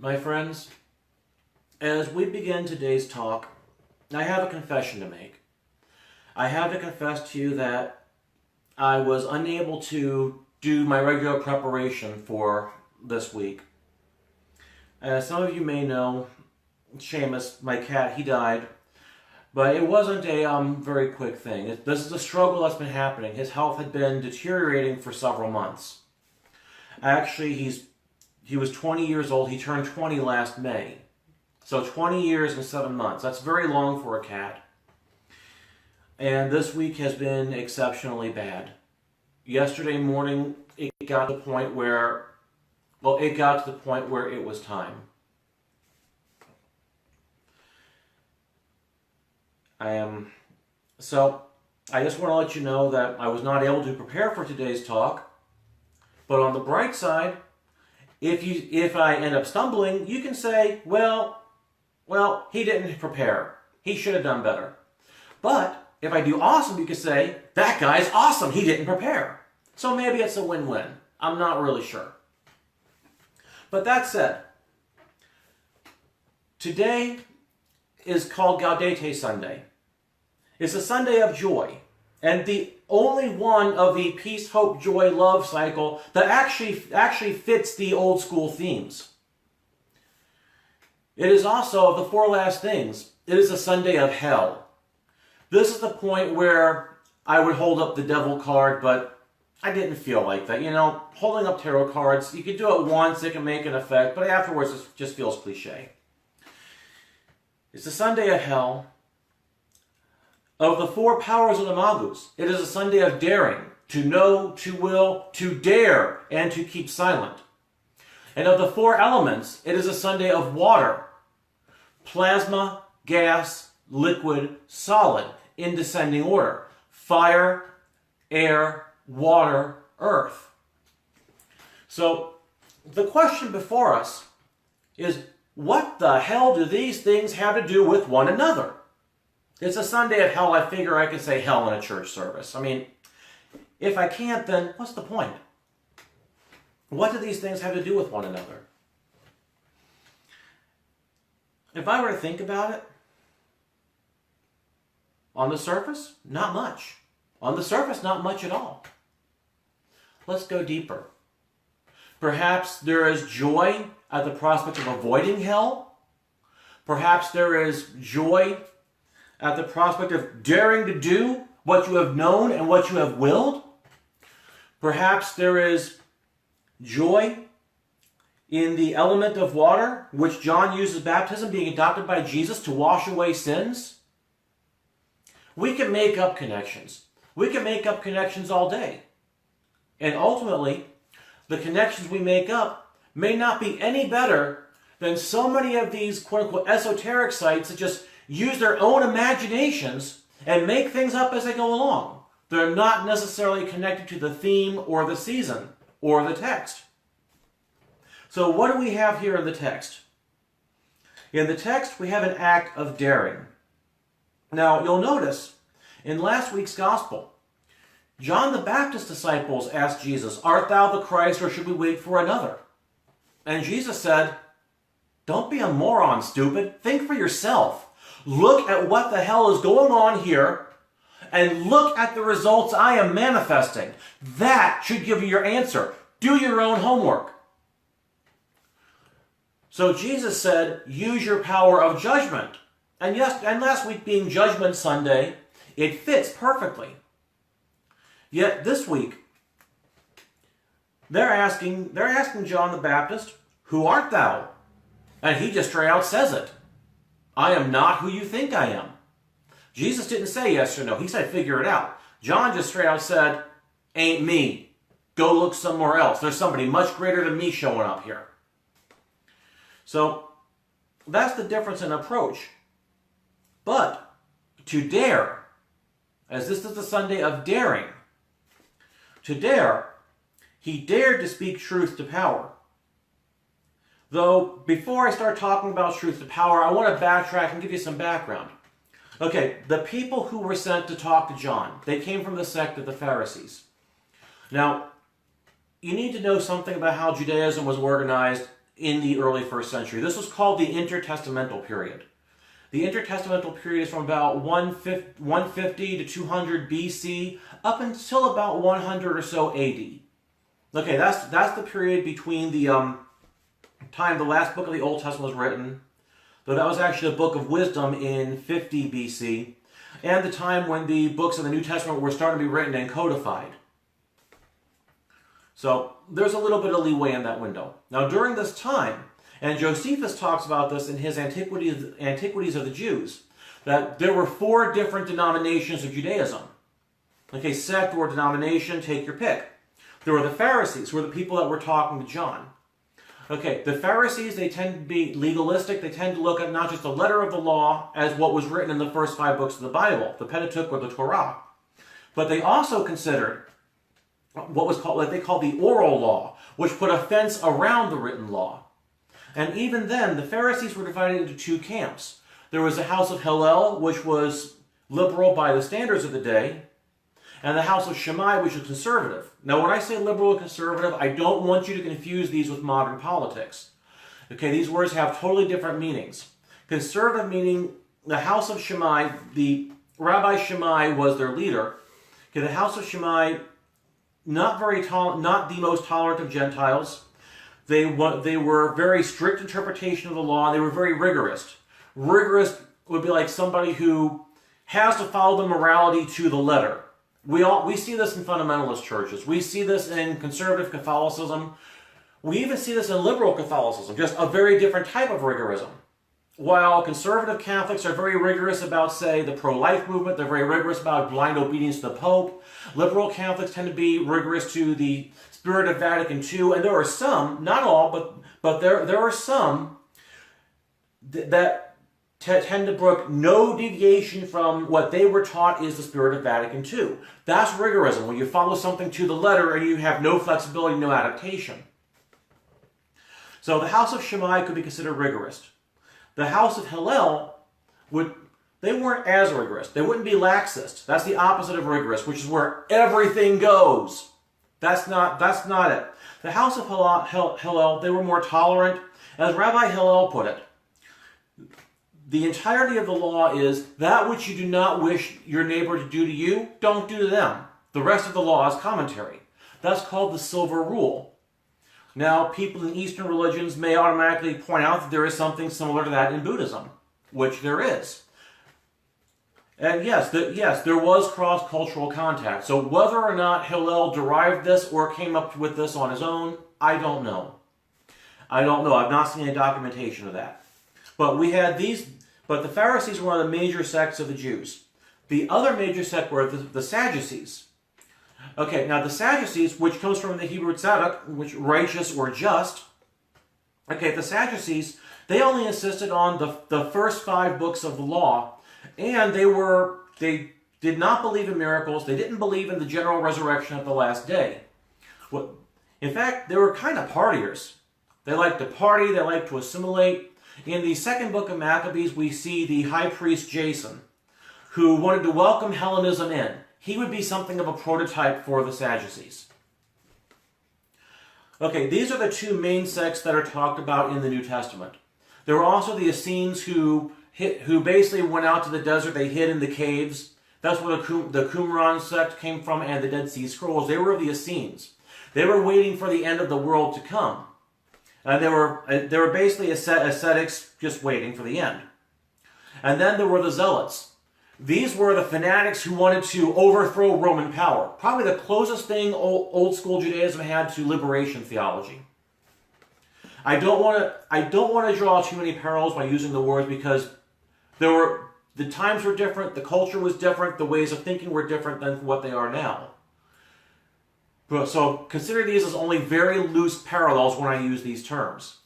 My friends, as we begin today's talk, I have a confession to make. I have to confess to you that I was unable to do my regular preparation for this week. As some of you may know, Seamus, my cat, he died. But it wasn't a very quick thing. This is a struggle that's been happening. His health had been deteriorating for several months. Actually, he was 20 years old. He turned 20 last May. So 20 years and 7 months. That's very long for a cat. And this week has been exceptionally bad. Yesterday morning, it got to the point where, it was time. So I just want to let you know that I was not able to prepare for today's talk. But on the bright side, if I end up stumbling, you can say, well, he didn't prepare. He should have done better. But if I do awesome, you can say, that guy's awesome. He didn't prepare. So maybe it's a win-win. I'm not really sure. But that said, today is called Gaudete Sunday. It's a Sunday of joy, and the only one of the peace, hope, joy, love cycle that actually fits the old school themes. It is also, of the four last things, it is a Sunday of hell. This is the point where I would hold up the devil card, but I didn't feel like that. You know, holding up tarot cards, you can do it once, it can make an effect, but afterwards it just feels cliche. It's a Sunday of hell. Of the four powers of the Magus, it is a Sunday of daring, to know, to will, to dare, and to keep silent. And of the four elements, it is a Sunday of water, plasma, gas, liquid, solid, in descending order. Fire, air, water, earth. So, the question before us is, what the hell do these things have to do with one another? It's a Sunday of hell. I figure I can say hell in a church service. I mean, if I can't, then what's the point? What do these things have to do with one another? If I were to think about it, on the surface, not much. On the surface, not much at all. Let's go deeper. Perhaps there is joy at the prospect of avoiding hell. Perhaps there is joy at the prospect of daring to do what you have known and what you have willed. Perhaps there is joy in the element of water, which John uses baptism, being adopted by Jesus to wash away sins. We can make up connections. We can make up connections all day. And ultimately, the connections we make up may not be any better than so many of these quote-unquote esoteric sites that just use their own imaginations and make things up as they go along. They're not necessarily connected to the theme or the season or the text. So what do we have here in the text? In the text, we have an act of daring. Now, you'll notice in last week's gospel, John the Baptist's disciples asked Jesus, "Art thou the Christ, or should we wait for another?" And Jesus said, "Don't be a moron, stupid. Think for yourself. Look at what the hell is going on here, and look at the results I am manifesting. That should give you your answer. Do your own homework." So Jesus said, use your power of judgment. And yes, and last week being Judgment Sunday, it fits perfectly. Yet this week, they're asking John the Baptist, "Who art thou?" And he just straight out says it. "I am not who you think I am." Jesus didn't say yes or no. He said, "Figure it out." John just straight out said, "Ain't me. Go look somewhere else. There's somebody much greater than me showing up here." So that's the difference in approach. But to dare, as this is the Sunday of daring, to dare, he dared to speak truth to power. Though, before I start talking about truth to power, I want to backtrack and give you some background. Okay, the people who were sent to talk to John, they came from the sect of the Pharisees. Now, you need to know something about how Judaism was organized in the early 1st century. This was called the intertestamental period. The intertestamental period is from about 150 to 200 BC up until about 100 or so AD. Okay, that's the period between the time the last book of the Old Testament was written, though that was actually a book of wisdom in 50 BC, and the time when the books of the New Testament were starting to be written and codified. So there's a little bit of leeway in that window. Now during this time, and Josephus talks about this in his Antiquities of the Jews, that there were 4 different denominations of Judaism. Okay, sect or denomination, take your pick. There were the Pharisees, who were the people that were talking to John. Okay, the Pharisees, they tend to be legalistic. They tend to look at not just the letter of the law as what was written in the first 5 books of the Bible, the Pentateuch or the Torah, but they also considered what they called the oral law, which put a fence around the written law. And even then, the Pharisees were divided into 2 camps. There was the house of Hillel, which was liberal by the standards of the day, and the house of Shammai, which is conservative. Now, when I say liberal and conservative, I don't want you to confuse these with modern politics. Okay, these words have totally different meanings. Conservative meaning, the house of Shammai, the Rabbi Shammai was their leader. Okay, the house of Shammai, not the most tolerant of Gentiles. They were very strict interpretation of the law. They were very rigorous. Rigorous would be like somebody who has to follow the morality to the letter. We see this in fundamentalist churches. We see this in conservative Catholicism. We even see this in liberal Catholicism, just a very different type of rigorism. While conservative Catholics are very rigorous about, say, the pro-life movement, they're very rigorous about blind obedience to the Pope. Liberal Catholics tend to be rigorous to the spirit of Vatican II, and there are some, not all, but there are some that tend to brook no deviation from what they were taught is the spirit of Vatican II. That's rigorism, when you follow something to the letter and you have no flexibility, no adaptation. So the house of Shammai could be considered rigorous. The house of Hillel, they weren't as rigorous. They wouldn't be laxist. That's the opposite of rigorous, which is where everything goes. That's not it. The house of Hillel, they were more tolerant. As Rabbi Hillel put it, the entirety of the law is that which you do not wish your neighbor to do to you, don't do to them. The rest of the law is commentary. That's called the silver rule. Now, people in Eastern religions may automatically point out that there is something similar to that in Buddhism, which there is. And yes, there was cross-cultural contact. So whether or not Hillel derived this or came up with this on his own, I don't know. I've not seen any documentation of that. But the Pharisees were one of the major sects of the Jews. The other major sect were the Sadducees. Okay, now the Sadducees, which comes from the Hebrew tzedek, which righteous or just. Okay, the Sadducees, they only insisted on the first 5 books of the law, and they did not believe in miracles. They didn't believe in the general resurrection at the last day. In fact, they were kind of partiers. They liked to party. They liked to assimilate. In the 2nd book of Maccabees, we see the high priest Jason, who wanted to welcome Hellenism in. He would be something of a prototype for the Sadducees. Okay, these are the 2 main sects that are talked about in the New Testament. There were also the Essenes who basically went out to the desert. They hid in the caves. That's where the Qumran sect came from, and the Dead Sea Scrolls. They were the Essenes. They were waiting for the end of the world to come. And they were basically ascetics just waiting for the end. And then there were the Zealots. These were the fanatics who wanted to overthrow Roman power. Probably the closest thing old school Judaism had to liberation theology. I don't want to draw too many parallels by using the words, because the times were different, the culture was different, the ways of thinking were different than what they are now. So consider these as only very loose parallels when I use these terms.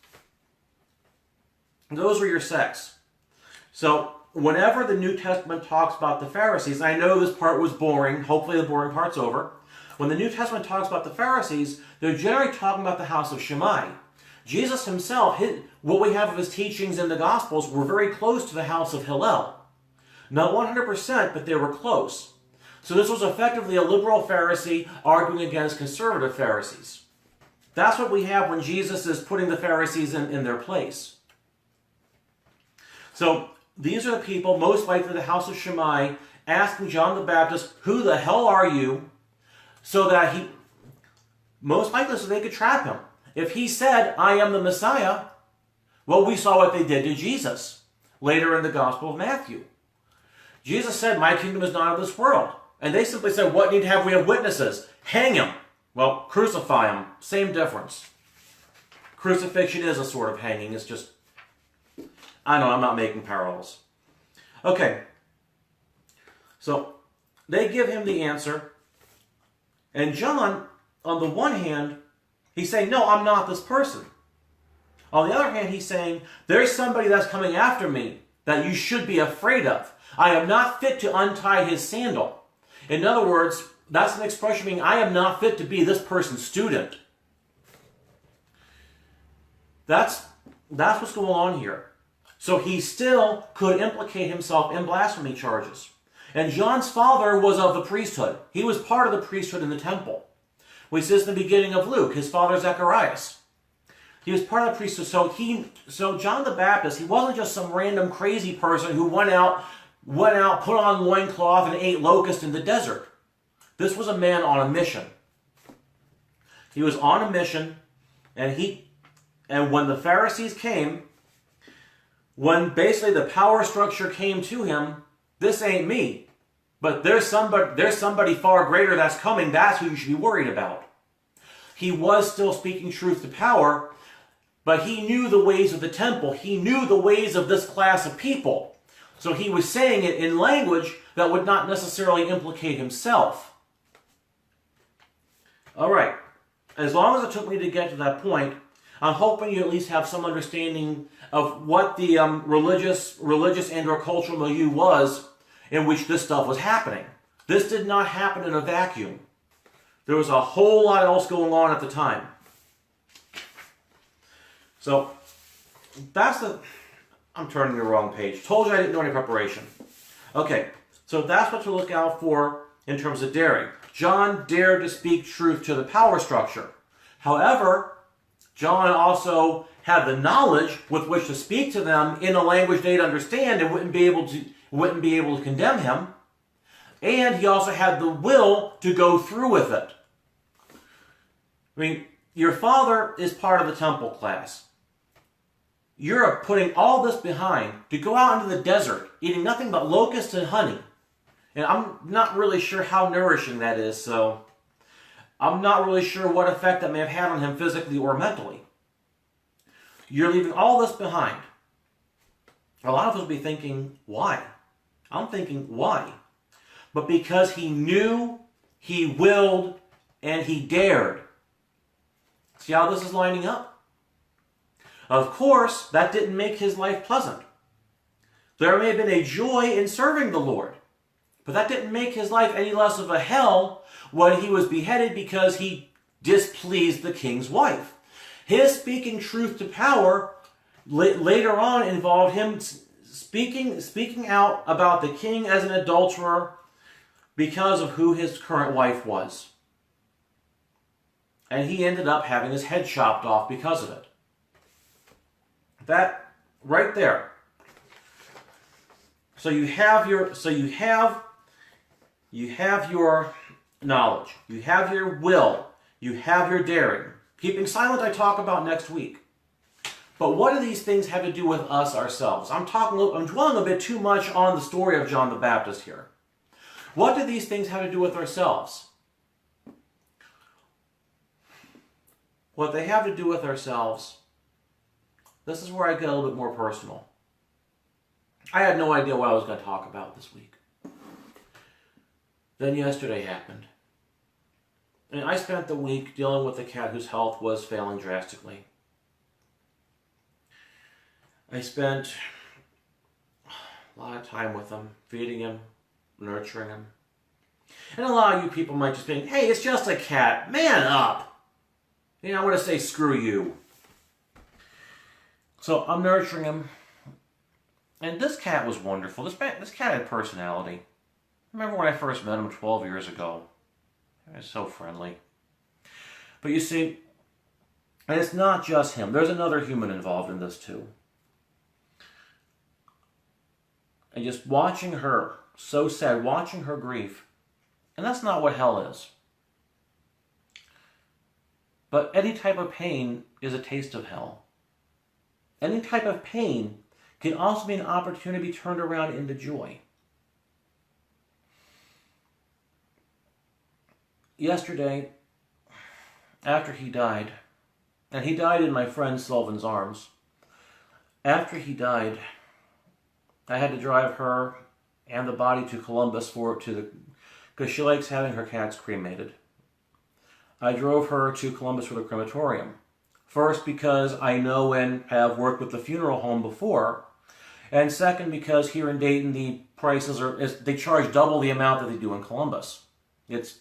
Those were your sects. So whenever the New Testament talks about the Pharisees, I know this part was boring, hopefully the boring part's over. When the New Testament talks about the Pharisees, they're generally talking about the house of Shammai. Jesus himself, what we have of his teachings in the Gospels were very close to the house of Hillel. Not 100%, but they were close. So this was effectively a liberal Pharisee arguing against conservative Pharisees. That's what we have when Jesus is putting the Pharisees in their place. So these are the people, most likely the house of Shammai, asking John the Baptist, who the hell are you? So that he, most likely so they could trap him. If he said, I am the Messiah, well, we saw what they did to Jesus later in the Gospel of Matthew. Jesus said, my kingdom is not of this world. And they simply said, what need have we have witnesses? Hang him. Well, crucify him. Same difference. Crucifixion is a sort of hanging. It's just, I know, I'm not making parallels. Okay. So, they give him the answer. And John, on the one hand, he's saying, no, I'm not this person. On the other hand, he's saying, there's somebody that's coming after me that you should be afraid of. I am not fit to untie his sandal. In other words, that's an expression meaning I am not fit to be this person's student. That's what's going on here. So he still could implicate himself in blasphemy charges. And John's father was of the priesthood. He was part of the priesthood in the temple. We see this in the beginning of Luke, his father Zacharias. He was part of the priesthood. So John the Baptist, he wasn't just some random crazy person who went out, put on loincloth and ate locust in the desert. This was a man on a mission. He was on a mission, and when the Pharisees came, when basically the power structure came to him, this ain't me, but there's somebody far greater that's coming. That's who you should be worried about. He was still speaking truth to power, but he knew the ways of the temple. He knew the ways of this class of people. So he was saying it in language that would not necessarily implicate himself. All right. As long as it took me to get to that point, I'm hoping you at least have some understanding of what the religious and or cultural milieu was in which this stuff was happening. This did not happen in a vacuum. There was a whole lot else going on at the time. So, I'm turning the wrong page. Told you I didn't do any preparation. Okay, so that's what to look out for in terms of daring. John dared to speak truth to the power structure. However, John also had the knowledge with which to speak to them in a language they'd understand and wouldn't be able to condemn him. And he also had the will to go through with it. I mean, your father is part of the temple class. You're putting all this behind to go out into the desert, eating nothing but locusts and honey. And I'm not really sure how nourishing that is, so I'm not really sure what effect that may have had on him physically or mentally. You're leaving all this behind. A lot of us will be thinking, why? I'm thinking, why? But because he knew, he willed, and he dared. See how this is lining up? Of course, that didn't make his life pleasant. There may have been a joy in serving the Lord, but that didn't make his life any less of a hell when he was beheaded because he displeased the king's wife. His speaking truth to power later on involved him speaking out about the king as an adulterer because of who his current wife was. And he ended up having his head chopped off because of it. That right there. So you have your knowledge, you have your will, you have your daring. Keeping silent I talk about next week. But what do these things have to do with us ourselves? I'm dwelling a bit too much on the story of John the Baptist here. What do these things have to do with ourselves? What they have to do with ourselves, this is where I get a little bit more personal. I had no idea what I was going to talk about this week. Then yesterday happened. And I spent the week dealing with a cat whose health was failing drastically. I spent a lot of time with him, feeding him, nurturing him. And a lot of you people might just think, hey, it's just a cat. Man up. You know, I want to say screw you. So I'm nurturing him. And this cat was wonderful. This cat had personality. I remember when I first met him 12 years ago. He was so friendly. But you see, And it's not just him. There's another human involved in this too. And just watching her, so sad, watching her grief. And that's not what hell is. But any type of pain is a taste of hell. Any type of pain can also be an opportunity to be turned around into joy. Yesterday, after he died, and he died in my friend Sylvan's arms, after he died, I had to drive her and the body to Columbus because she likes having her cats cremated. I drove her to Columbus for the crematorium. First, because I know and have worked with the funeral home before, and second, because here in Dayton the prices they charge double the amount that they do in Columbus. It's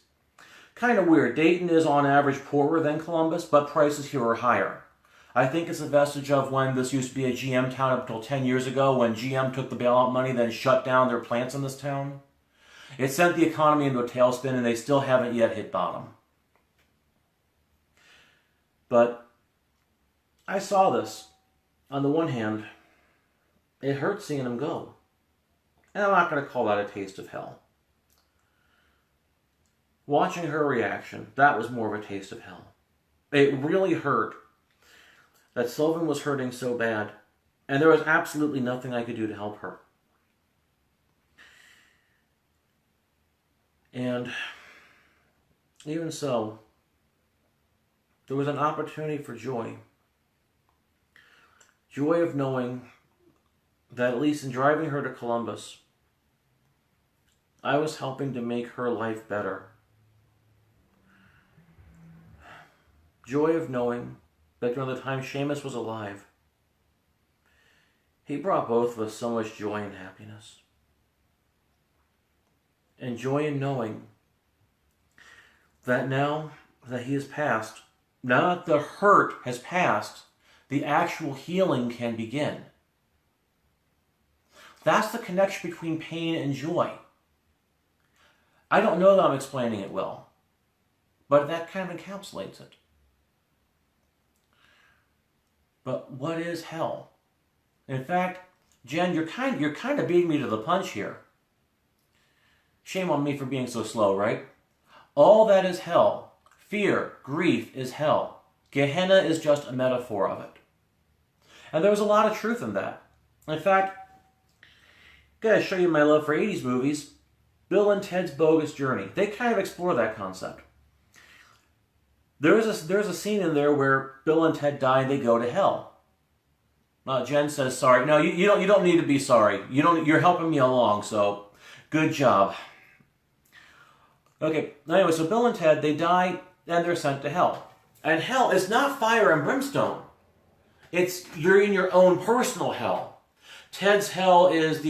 kind of weird. Dayton is on average poorer than Columbus, but prices here are higher. I think it's a vestige of when this used to be a GM town up until 10 years ago, when GM took the bailout money, then shut down their plants in this town. It sent the economy into a tailspin, and they still haven't yet hit bottom. But I saw this. On the one hand, it hurt seeing him go. And I'm not going to call that a taste of hell. Watching her reaction, that was more of a taste of hell. It really hurt that Sylvan was hurting so bad, and there was absolutely nothing I could do to help her. And even so, there was an opportunity for joy. Joy of knowing that at least in driving her to Columbus, I was helping to make her life better. Joy of knowing that during the time Seamus was alive, he brought both of us so much joy and happiness. And joy in knowing that now that he has passed, now that the hurt has passed, the actual healing can begin. That's the connection between pain and joy. I don't know that I'm explaining it well, but that kind of encapsulates it. But what is hell? In fact, Jen, you're kind of beating me to the punch here. Shame on me for being so slow, right? All that is hell. Fear, grief is hell. Gehenna is just a metaphor of it. And there was a lot of truth in that. In fact, I'm going to show you my love for 80s movies. Bill and Ted's Bogus Journey. They kind of explore that concept. There's a scene in there where Bill and Ted die and they go to hell. Jen says, sorry. No, you don't need to be sorry. You're helping me along, so good job. Okay, anyway, so Bill and Ted, they die and they're sent to hell. And hell is not fire and brimstone. You're in your own personal hell. Ted's hell is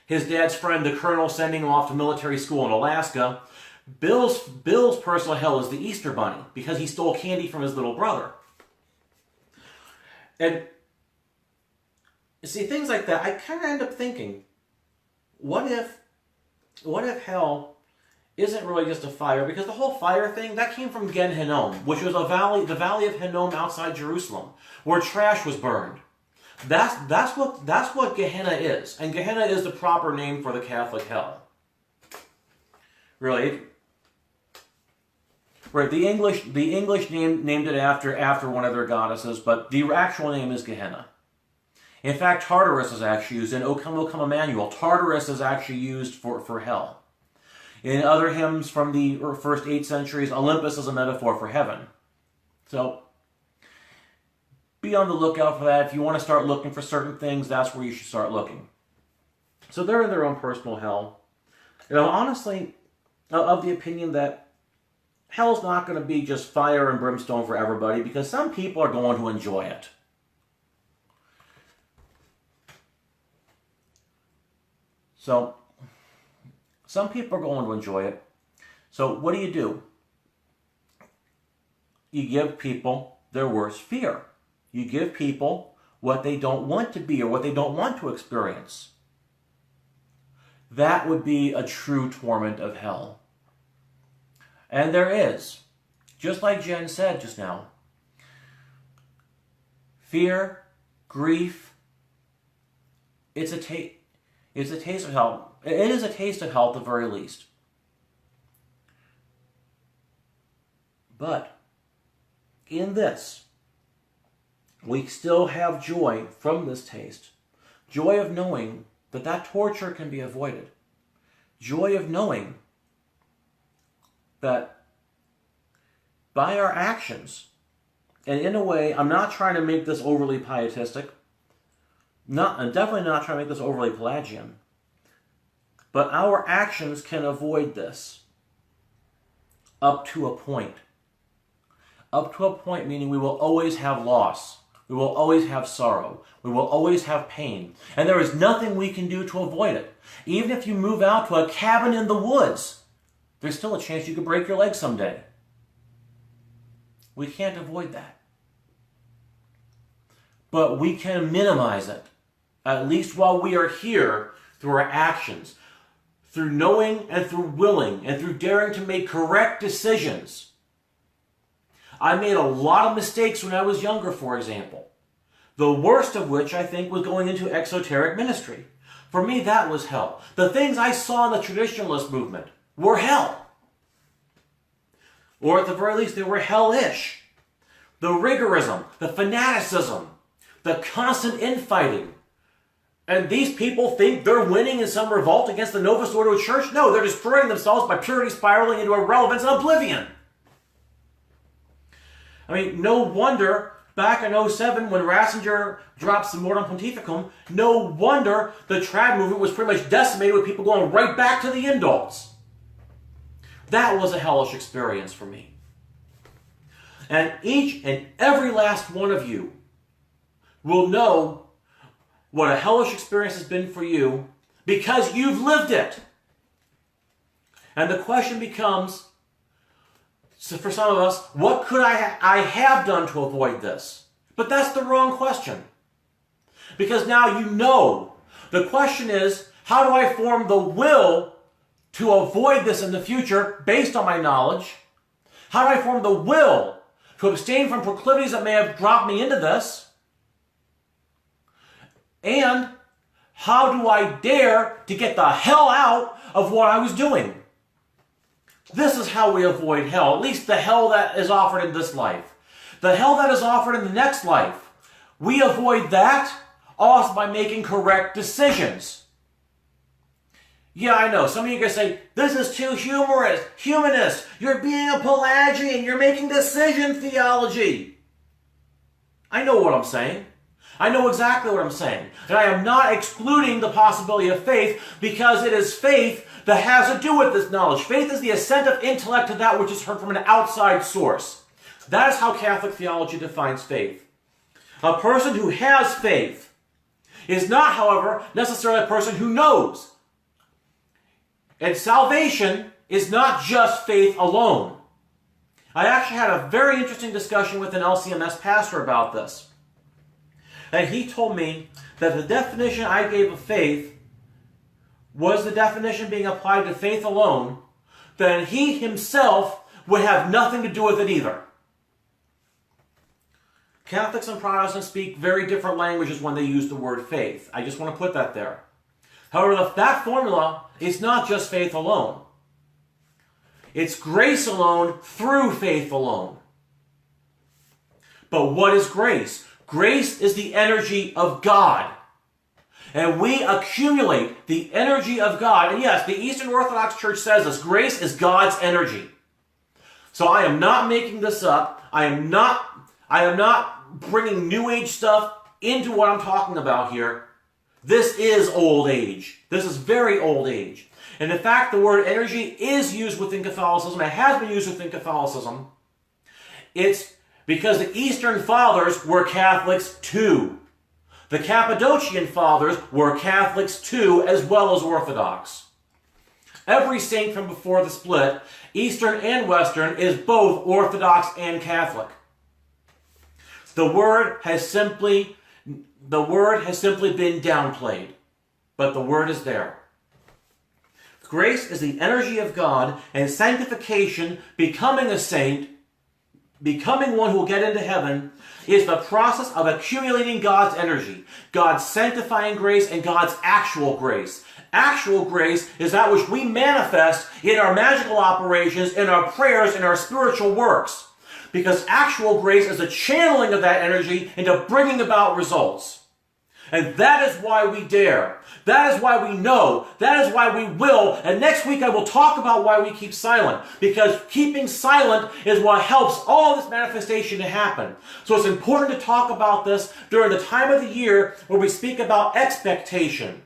his dad's friend, the colonel, sending him off to military school in Alaska. Bill's personal hell is the Easter Bunny, because he stole candy from his little brother. And see, things like that, I kind of end up thinking, what if hell isn't really just a fire? Because the whole fire thing, that came from Gen Hinnom, which was the valley of Hinnom outside Jerusalem, where trash was burned. That's what Gehenna is, and Gehenna is the proper name for the Catholic hell. Really, right? The English named it after one of their goddesses, but the actual name is Gehenna. In fact, Tartarus is actually used in O Come, O Come Emmanuel. Tartarus is actually used for hell. In other hymns from the first 8 centuries, Olympus is a metaphor for heaven. So be on the lookout for that. If you want to start looking for certain things, that's where you should start looking. So they're in their own personal hell. Honestly, of the opinion that hell's not going to be just fire and brimstone for everybody, because some people are going to enjoy it. So, some people are going to enjoy it. So, what do? You give people their worst fear. You give people what they don't want to be or what they don't want to experience. That would be a true torment of hell. And there is. Just like Jen said just now, fear, grief. It's a taste of hell. It is a taste of hell at the very least. But in this, we still have joy from this taste. Joy of knowing that that torture can be avoided. Joy of knowing that by our actions, and in a way, I'm not trying to make this overly pietistic, I'm definitely not trying to make this overly Pelagian, but our actions can avoid this up to a point. Up to a point meaning we will always have loss. We will always have sorrow. We will always have pain. And there is nothing we can do to avoid it. Even if you move out to a cabin in the woods, there's still a chance you could break your leg someday. We can't avoid that. But we can minimize it, at least while we are here, through our actions, through knowing and through willing and through daring to make correct decisions. I made a lot of mistakes when I was younger, for example. The worst of which, I think, was going into exoteric ministry. For me, that was hell. The things I saw in the traditionalist movement were hell. Or at the very least, they were hellish. The rigorism, the fanaticism, the constant infighting. And these people think they're winning in some revolt against the Novus Ordo Church? No, they're destroying themselves by purity spiraling into irrelevance and oblivion. I mean, no wonder back in 07 when Ratzinger dropped the Mortem Pontificum, no wonder the trad movement was pretty much decimated with people going right back to the indults. That was a hellish experience for me. And each and every last one of you will know what a hellish experience has been for you because you've lived it. And the question becomes, so for some of us, what could I have done to avoid this? But that's the wrong question. Because now you know. The question is, how do I form the will to avoid this in the future based on my knowledge? How do I form the will to abstain from proclivities that may have dropped me into this? And how do I dare to get the hell out of what I was doing? This is how we avoid hell, at least the hell that is offered in this life. The hell that is offered in the next life, we avoid that also by making correct decisions. Yeah, I know, some of you guys say, this is too humanist, you're being a Pelagian, you're making decision theology. I know what I'm saying. I know exactly what I'm saying. And I am not excluding the possibility of faith because it is faith that has to do with this knowledge. Faith is the assent of intellect to that which is heard from an outside source. That is how Catholic theology defines faith. A person who has faith is not, however, necessarily a person who knows. And salvation is not just faith alone. I actually had a very interesting discussion with an LCMS pastor about this. And he told me that the definition I gave of faith was the definition being applied to faith alone, then he himself would have nothing to do with it either. Catholics and Protestants speak very different languages when they use the word faith. I just want to put that there. However, that formula is not just faith alone. It's grace alone through faith alone. But what is grace? Grace is the energy of God. And we accumulate the energy of God. And yes, the Eastern Orthodox Church says this. Grace is God's energy. So I am not making this up. I am not bringing New Age stuff into what I'm talking about here. This is old age. This is very old age. And in fact, the word energy is used within Catholicism. It has been used within Catholicism. It's because the Eastern Fathers were Catholics too. The Cappadocian Fathers were Catholics too, as well as Orthodox. Every saint from before the split, Eastern and Western, is both Orthodox and Catholic. The word has simply been downplayed, but the word is there. Grace is the energy of God, and sanctification, becoming a saint, becoming one who will get into heaven, is the process of accumulating God's energy, God's sanctifying grace, and God's actual grace. Actual grace is that which we manifest in our magical operations, in our prayers, in our spiritual works. Because actual grace is a channeling of that energy into bringing about results. And that is why we dare. That is why we know. That is why we will. And next week I will talk about why we keep silent. Because keeping silent is what helps all this manifestation to happen. So it's important to talk about this during the time of the year where we speak about expectation.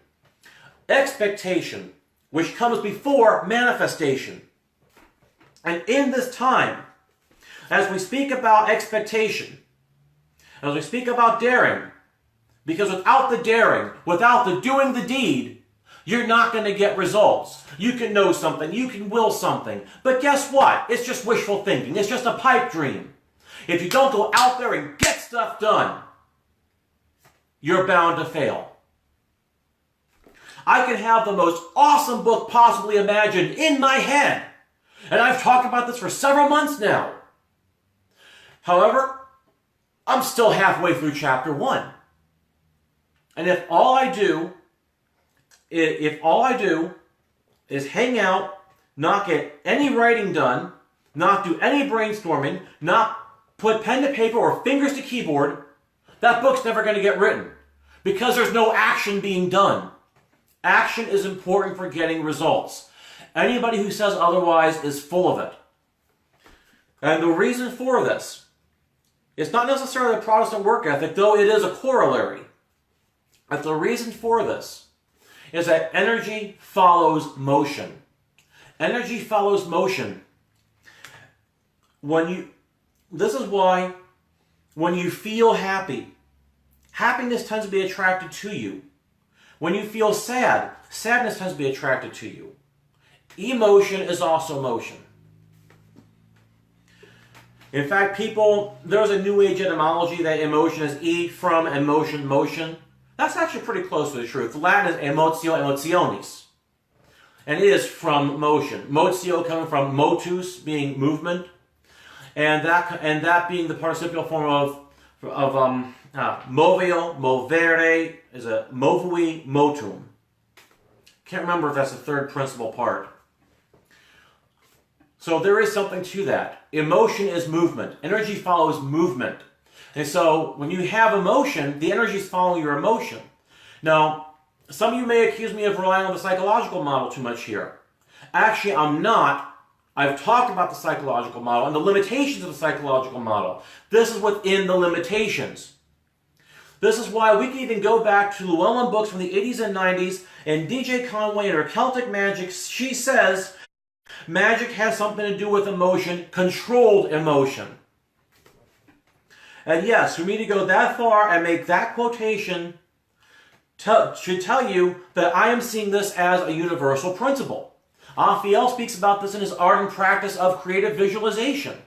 Expectation, which comes before manifestation. And in this time, as we speak about expectation, as we speak about daring, because without the daring, without the doing the deed, you're not going to get results. You can know something, you can will something, but guess what? It's just wishful thinking. It's just a pipe dream. If you don't go out there and get stuff done, you're bound to fail. I can have the most awesome book possibly imagined in my head, and I've talked about this for several months now. However, I'm still halfway through chapter 1. And if all I do is hang out, not get any writing done, not do any brainstorming, not put pen to paper or fingers to keyboard, that book's never going to get written. Because there's no action being done. Action is important for getting results. Anybody who says otherwise is full of it. And the reason for this, it's not necessarily a Protestant work ethic, though it is a corollary. But the reason for this is that energy follows motion. Energy follows motion. This is why when you feel happy, happiness tends to be attracted to you. When you feel sad, sadness tends to be attracted to you. Emotion is also motion. In fact, there's a New Age etymology that emotion is e from and motion, motion. That's actually pretty close to the truth. Latin is emotio, emotionis. And it is from motion. Motio coming from motus, being movement. And that being the participial form of moveo, movere, is a movui, motum. Can't remember if that's the third principal part. So there is something to that. Emotion is movement. Energy follows movement. And so when you have emotion, the energy is following your emotion. Now, some of you may accuse me of relying on the psychological model too much here. Actually, I'm not. I've talked about the psychological model and the limitations of the psychological model. This is within the limitations. This is why we can even go back to Llewellyn books from the 80s and 90s, and DJ Conway in her Celtic Magic, she says, magic has something to do with emotion, controlled emotion. And yes, for me to go that far and make that quotation should tell you that I am seeing this as a universal principle. Raphael speaks about this in his art and practice of creative visualization.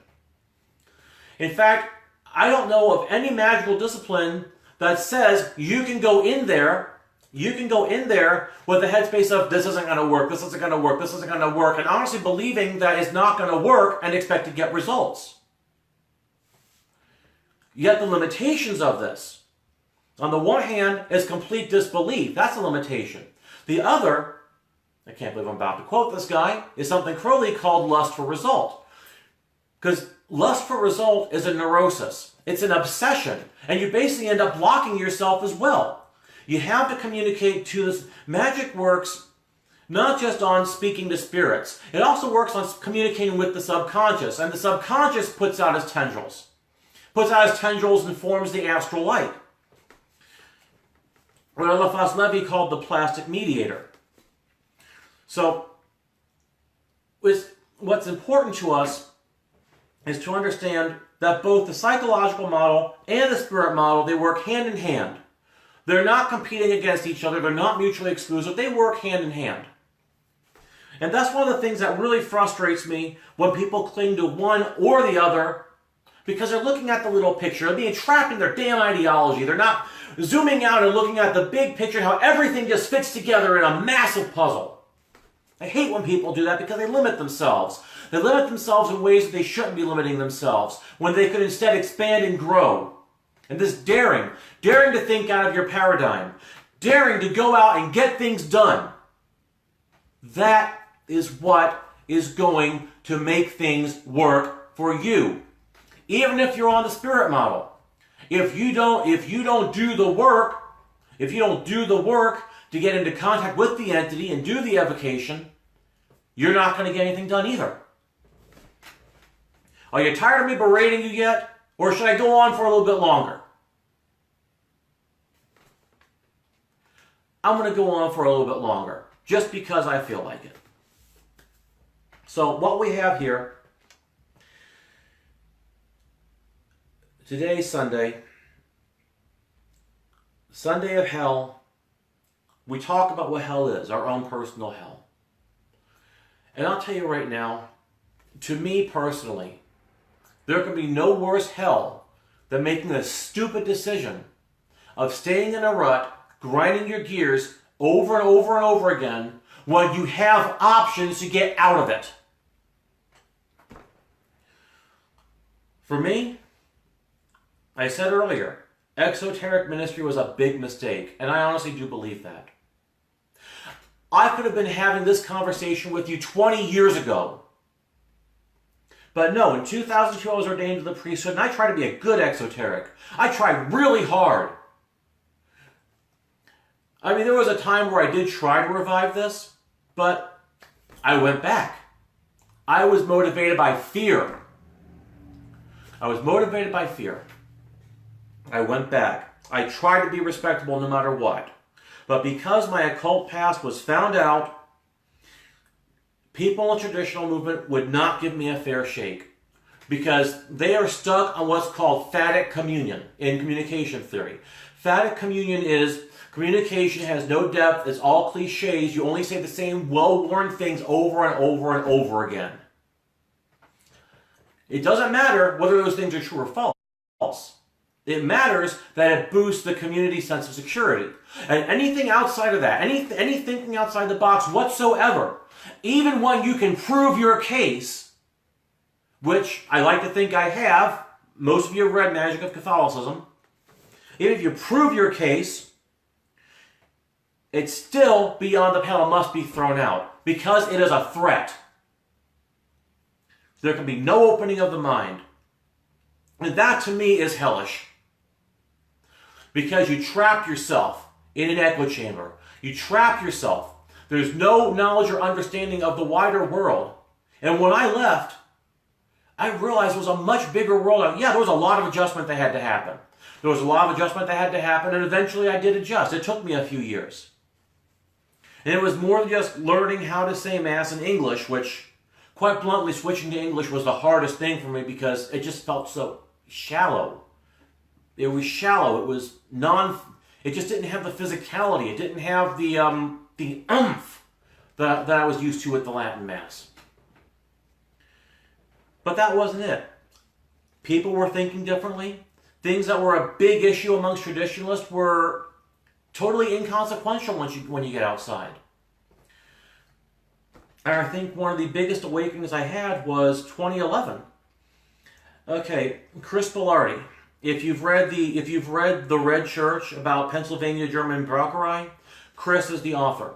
In fact, I don't know of any magical discipline that says you can go in there with the headspace of this isn't going to work, this isn't going to work, this isn't going to work, and honestly believing that it's not going to work and expect to get results. Yet the limitations of this, on the one hand, is complete disbelief. That's a limitation. The other, I can't believe I'm about to quote this guy, is something Crowley called lust for result. Because lust for result is a neurosis. It's an obsession. And you basically end up blocking yourself as well. You have to communicate to this. Magic works not just on speaking to spirits. It also works on communicating with the subconscious. And the subconscious puts out its tendrils. Puts out its tendrils and forms the astral light. What Eliphas Levi called the plastic mediator. So, what's important to us is to understand that both the psychological model and the spirit model, they work hand in hand. They're not competing against each other. They're not mutually exclusive. They work hand in hand. And that's one of the things that really frustrates me when people cling to one or the other, because they're looking at the little picture. They're being trapped in their damn ideology. They're not zooming out and looking at the big picture, how everything just fits together in a massive puzzle. I hate when people do that because they limit themselves. They limit themselves in ways that they shouldn't be limiting themselves, when they could instead expand and grow. And this daring to think out of your paradigm, daring to go out and get things done, that is what is going to make things work for you. Even if you're on the spirit model. If you don't do the work to get into contact with the entity and do the evocation, you're not going to get anything done either. Are you tired of me berating you yet? Or should I go on for a little bit longer? I'm going to go on for a little bit longer, just because I feel like it. So what we have here, today's Sunday of hell. We talk about what hell is, our own personal hell. And I'll tell you right now, to me personally, there can be no worse hell than making a stupid decision of staying in a rut, grinding your gears over and over and over again when you have options to get out of it. For me, I said earlier, exoteric ministry was a big mistake, and I honestly do believe that. I could have been having this conversation with you 20 years ago. But no, in 2002 I was ordained to the priesthood, and I tried to be a good exoteric. I tried really hard. I mean, there was a time where I did try to revive this, but I went back. I was motivated by fear. I went back. I tried to be respectable no matter what. But because my occult past was found out, people in the traditional movement would not give me a fair shake. Because they are stuck on what's called phatic communion in communication theory. Phatic communion is communication has no depth, it's all cliches, you only say the same well-worn things over and over and over again. It doesn't matter whether those things are true or false. It matters that it boosts the community's sense of security. And anything outside of that, any thinking outside the box whatsoever, even when you can prove your case, which I like to think I have, most of you have read Magic of Catholicism, even if you prove your case, it's still beyond the pale and must be thrown out, because it is a threat. There can be no opening of the mind. And that to me is hellish. Because you trap yourself in an echo chamber. You trap yourself. There's no knowledge or understanding of the wider world. And when I left, I realized it was a much bigger world. Yeah, there was a lot of adjustment that had to happen. And eventually I did adjust. It took me a few years. And it was more than just learning how to say Mass in English, which, quite bluntly, switching to English was the hardest thing for me because it just felt so shallow. It was shallow. It was it just didn't have the physicality. It didn't have the oomph that I was used to with the Latin Mass. But that wasn't it. People were thinking differently. Things that were a big issue amongst traditionalists were totally inconsequential when you get outside. And I think one of the biggest awakenings I had was 2011. Okay, Chris Bellardi. If you've read The Red Church about Pennsylvania German Brauerei, Chris is the author.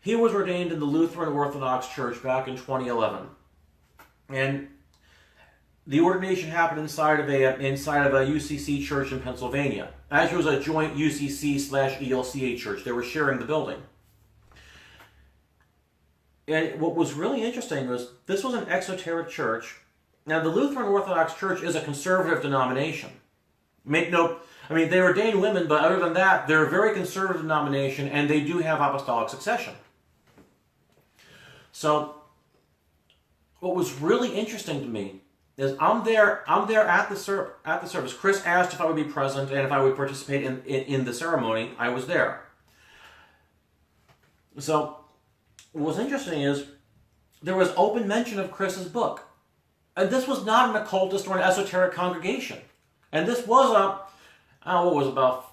He was ordained in the Lutheran Orthodox Church back in 2011, and the ordination happened inside of a UCC church in Pennsylvania. Actually, it was a joint UCC/ELCA church. They were sharing the building. And what was really interesting was this was an exoteric church. Now, the Lutheran Orthodox Church is a conservative denomination. They ordain women, but other than that, they're a very conservative denomination, and they do have apostolic succession. So, what was really interesting to me is I'm there at the service. Chris asked if I would be present and if I would participate in the ceremony. I was there. So, what was interesting is there was open mention of Chris's book. And this was not an occultist or an esoteric congregation. And this was about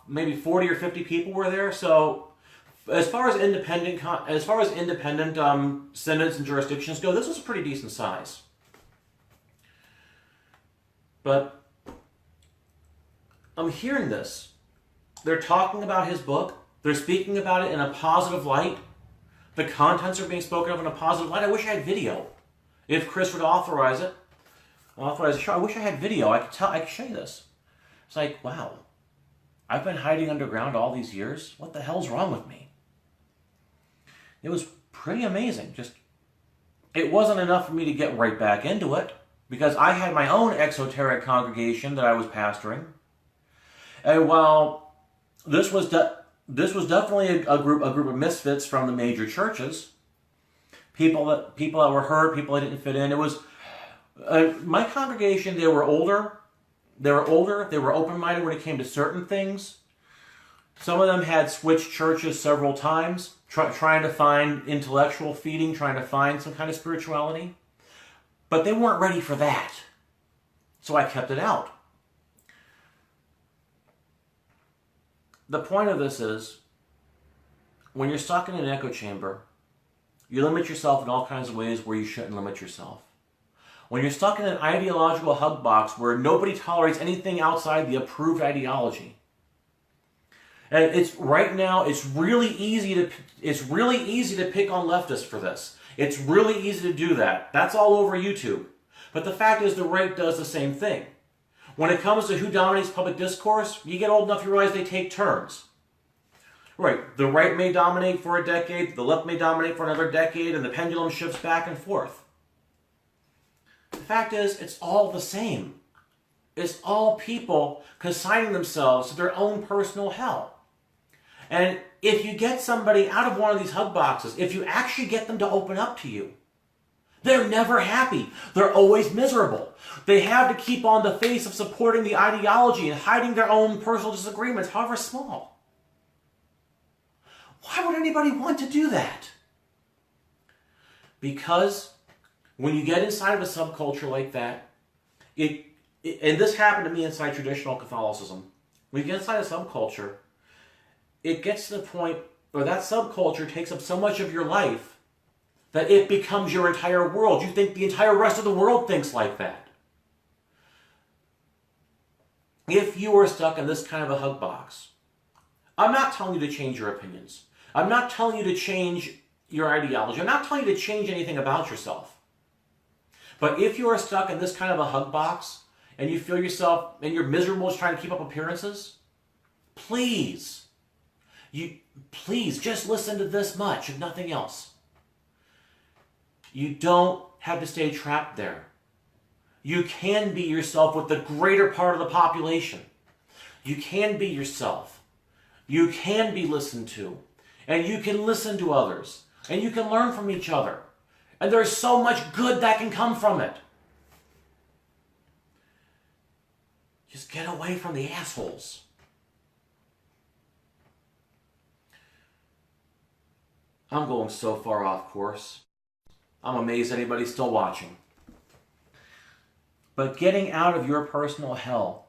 maybe 40 or 50 people were there. So As far as independent synods and jurisdictions go, this was a pretty decent size. But I'm hearing this. They're talking about his book. They're speaking about it in a positive light. The contents are being spoken of in a positive light. I wish I had video. If Chris would authorize it, authorize the show, I wish I had video. I could show you this. It's like, wow, I've been hiding underground all these years. What the hell's wrong with me? It was pretty amazing. Just, it wasn't enough for me to get right back into it, because I had my own exoteric congregation that I was pastoring. And while this was definitely a group of misfits from the major churches, people that were hurt, people that didn't fit in. It was my congregation. They were older. They were open-minded when it came to certain things. Some of them had switched churches several times, trying to find intellectual feeding, trying to find some kind of spirituality. But they weren't ready for that. So I kept it out. The point of this is, when you're stuck in an echo chamber, you limit yourself in all kinds of ways where you shouldn't limit yourself. When you're stuck in an ideological hug box where nobody tolerates anything outside the approved ideology, and right now it's really easy to pick on leftists for this. It's really easy to do that. That's all over YouTube. But the fact is, the right does the same thing. When it comes to who dominates public discourse, you get old enough, you realize they take turns. Right, the right may dominate for a decade, the left may dominate for another decade, and the pendulum shifts back and forth. The fact is, it's all the same. It's all people consigning themselves to their own personal hell. And if you get somebody out of one of these hug boxes, if you actually get them to open up to you, they're never happy. They're always miserable. They have to keep on the face of supporting the ideology and hiding their own personal disagreements, however small. Why would anybody want to do that? Because when you get inside of a subculture like that, and this happened to me inside traditional Catholicism, when you get inside a subculture, it gets to the point where that subculture takes up so much of your life that it becomes your entire world. You think the entire rest of the world thinks like that. If you are stuck in this kind of a hug box, I'm not telling you to change your opinions. I'm not telling you to change your ideology. I'm not telling you to change anything about yourself. But if you are stuck in this kind of a hug box, and you feel yourself, and you're miserable just trying to keep up appearances, please just listen to this much, if nothing else. You don't have to stay trapped there. You can be yourself with the greater part of the population. You can be yourself. You can be listened to. And you can listen to others. And you can learn from each other. And there's so much good that can come from it. Just get away from the assholes. I'm going so far off course. I'm amazed anybody's still watching. But getting out of your personal hell,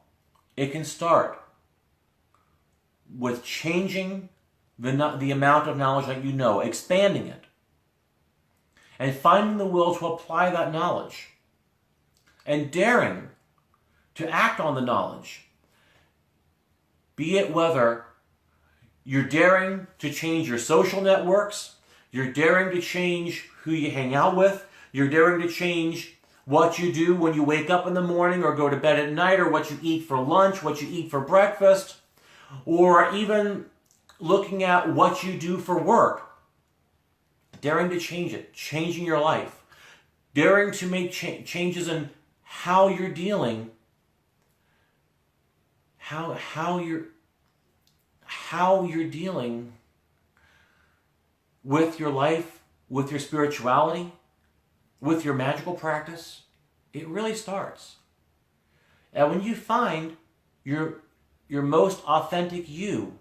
it can start with changing the amount of knowledge that you know, expanding it, and finding the will to apply that knowledge, and daring to act on the knowledge. Be it whether you're daring to change your social networks, you're daring to change who you hang out with, you're daring to change what you do when you wake up in the morning or go to bed at night, or what you eat for lunch, what you eat for breakfast, or even looking at what you do for work. Daring to change it, changing your life. Daring to make changes in how you're dealing, how you're dealing with your life, with your spirituality, with your magical practice. It really starts. And when you find your most authentic you,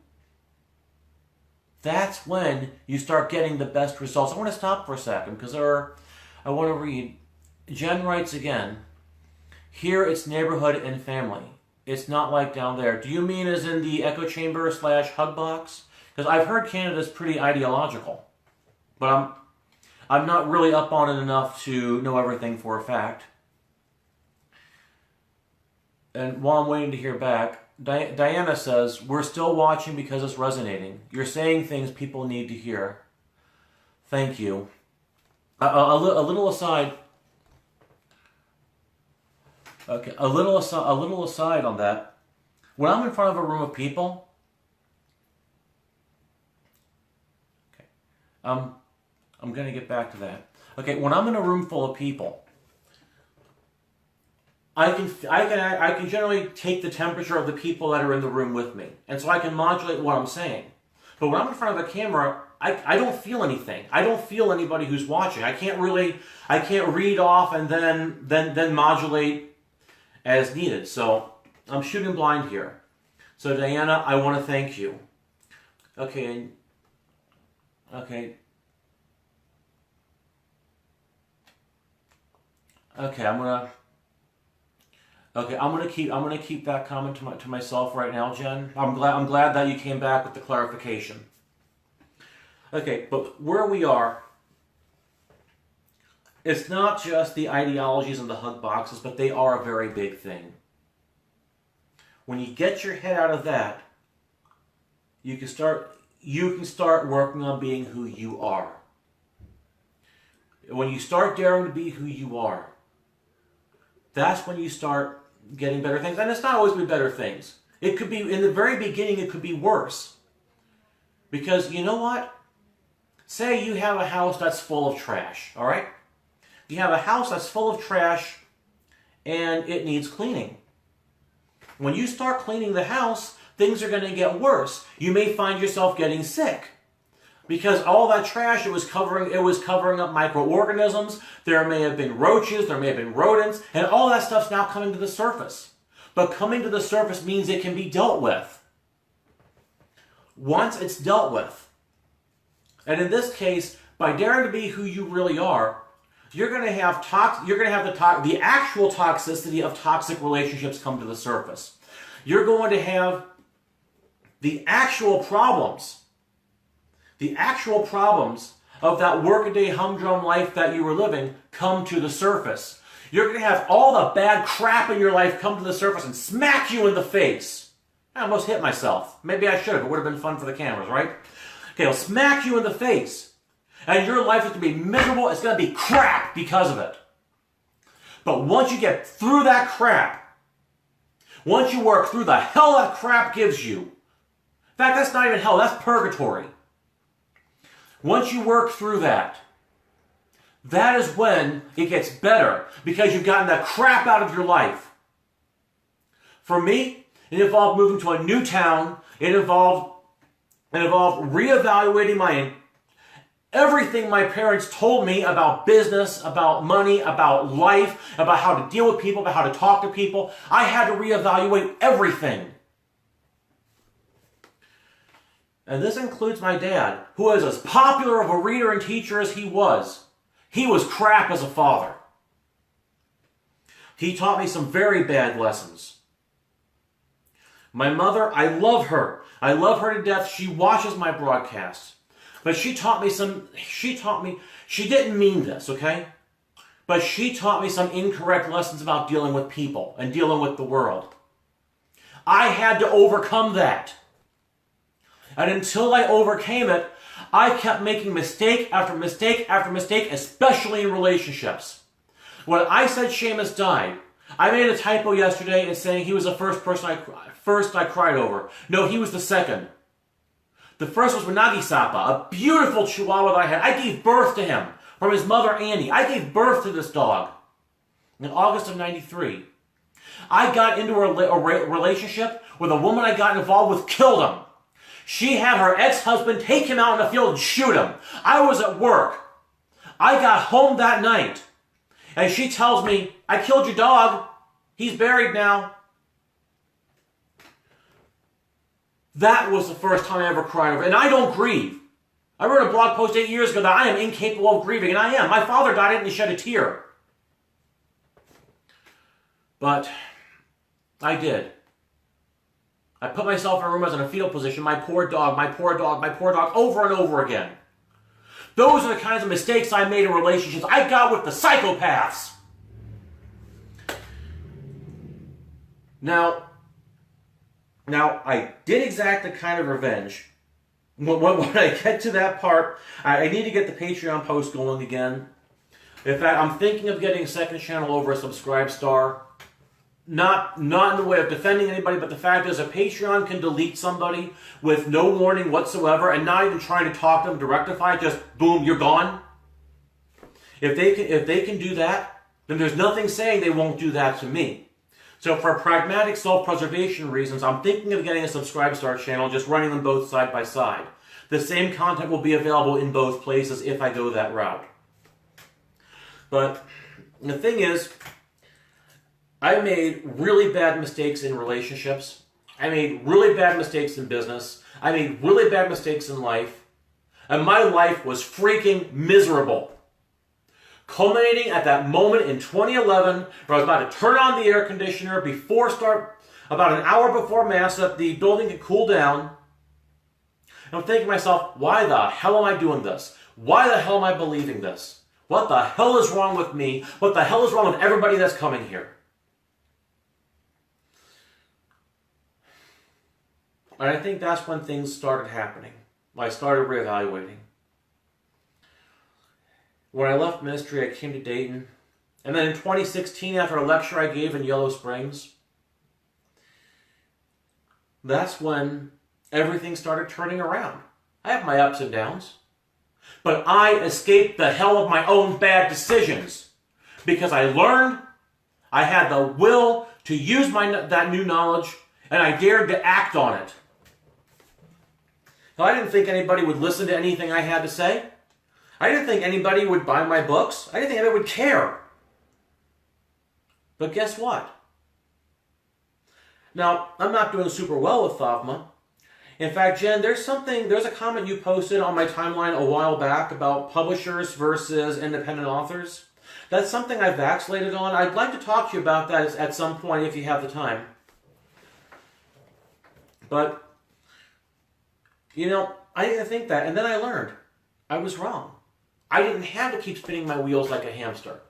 that's when you start getting the best results. I want to stop for a second because I want to read. Jen writes again, here it's neighborhood and family. It's not like down there. Do you mean as in the echo chamber / hug box? Because I've heard Canada's pretty ideological, but I'm not really up on it enough to know everything for a fact. And while I'm waiting to hear back, Diana says, we're still watching because it's resonating. You're saying things people need to hear. Thank you. A little aside. Okay, a little aside on that. When I'm in front of a room of people, okay, I'm going to get back to that. Okay, when I'm in a room full of people, I can generally take the temperature of the people that are in the room with me, and so I can modulate what I'm saying. But when I'm in front of a camera, I don't feel anything. I don't feel anybody who's watching. I can't read off and then modulate as needed. So I'm shooting blind here. So Diana, I want to thank you. Okay. Okay. Okay, I'm gonna keep that comment to myself right now, Jen. I'm glad that you came back with the clarification. Okay, but where we are, it's not just the ideologies and the hug boxes, but they are a very big thing. When you get your head out of that, you can start working on being who you are. When you start daring to be who you are, that's when you start getting better things. And it's not always be better things. It could be, in the very beginning, it could be worse. Because you know what? Say you have a house that's full of trash, all right? You have a house that's full of trash and it needs cleaning. When you start cleaning the house, things are going to get worse. You may find yourself getting sick. Because all that trash, it was covering up microorganisms. There may have been roaches, there may have been rodents, and all that stuff's now coming to the surface. But coming to the surface means it can be dealt with. Once it's dealt with. And in this case, by daring to be who you really are, you're going to have the actual toxicity of toxic relationships come to the surface. You're going to have the actual problems of that workaday humdrum life that you were living come to the surface. You're going to have all the bad crap in your life come to the surface and smack you in the face. I almost hit myself. Maybe I should have. It would have been fun for the cameras, right? Okay, it'll smack you in the face. And your life is going to be miserable. It's going to be crap because of it. But once you get through that crap, once you work through the hell that crap gives you, in fact, that's not even hell, that's purgatory. Once you work through that, that is when it gets better because you've gotten that crap out of your life. For me, it involved moving to a new town. It involved reevaluating everything my parents told me about business, about money, about life, about how to deal with people, about how to talk to people. I had to reevaluate everything. And this includes my dad, who was as popular of a reader and teacher as he was. He was crap as a father. He taught me some very bad lessons. My mother, I love her. I love her to death. She watches my broadcasts. But she didn't mean this, okay? But she taught me some incorrect lessons about dealing with people and dealing with the world. I had to overcome that. And until I overcame it, I kept making mistake after mistake after mistake, especially in relationships. When I said Seamus died, I made a typo yesterday in saying he was the first I cried over. No, he was the second. The first was Nagisapa, a beautiful chihuahua that I had. I gave birth to him from his mother, Annie. I gave birth to this dog in August of '93. I got into a relationship with a woman I got involved with, killed him. She had her ex-husband take him out in the field and shoot him. I was at work. I got home that night, and she tells me, I killed your dog. He's buried now. That was the first time I ever cried over. And I don't grieve. I wrote a blog post 8 years ago that I am incapable of grieving, and I am. My father died, I didn't shed a tear. But I did. I put myself in a room as in a fetal position, my poor dog, my poor dog, my poor dog, over and over again. Those are the kinds of mistakes I made in relationships I got with the psychopaths. Now, I did exact the kind of revenge. When I get to that part, I need to get the Patreon post going again. In fact, I'm thinking of getting a second channel over a Subscribe Star. Not in the way of defending anybody, but the fact is a Patreon can delete somebody with no warning whatsoever and not even trying to talk to them to rectify it, just boom, you're gone. If they can do that, then there's nothing saying they won't do that to me. So for pragmatic self-preservation reasons, I'm thinking of getting a Subscribe Star channel, just running them both side by side. The same content will be available in both places if I go that route. But the thing is, I made really bad mistakes in relationships. I made really bad mistakes in business. I made really bad mistakes in life. And my life was freaking miserable. Culminating at that moment in 2011, where I was about to turn on the air conditioner about an hour before Mass, so that the building could cool down. And I'm thinking to myself, why the hell am I doing this? Why the hell am I believing this? What the hell is wrong with me? What the hell is wrong with everybody that's coming here? And I think that's when things started happening. I started reevaluating. When I left ministry, I came to Dayton. And then in 2016, after a lecture I gave in Yellow Springs, that's when everything started turning around. I have my ups and downs. But I escaped the hell of my own bad decisions. Because I learned, I had the will to use that new knowledge, and I dared to act on it. Now, I didn't think anybody would listen to anything I had to say. I didn't think anybody would buy my books. I didn't think anybody would care. But guess what? Now, I'm not doing super well with THAVMA. In fact, Jen, there's a comment you posted on my timeline a while back about publishers versus independent authors. That's something I've vacillated on. I'd like to talk to you about that at some point if you have the time. But, you know, I didn't think that. And then I learned I was wrong. I didn't have to keep spinning my wheels like a hamster.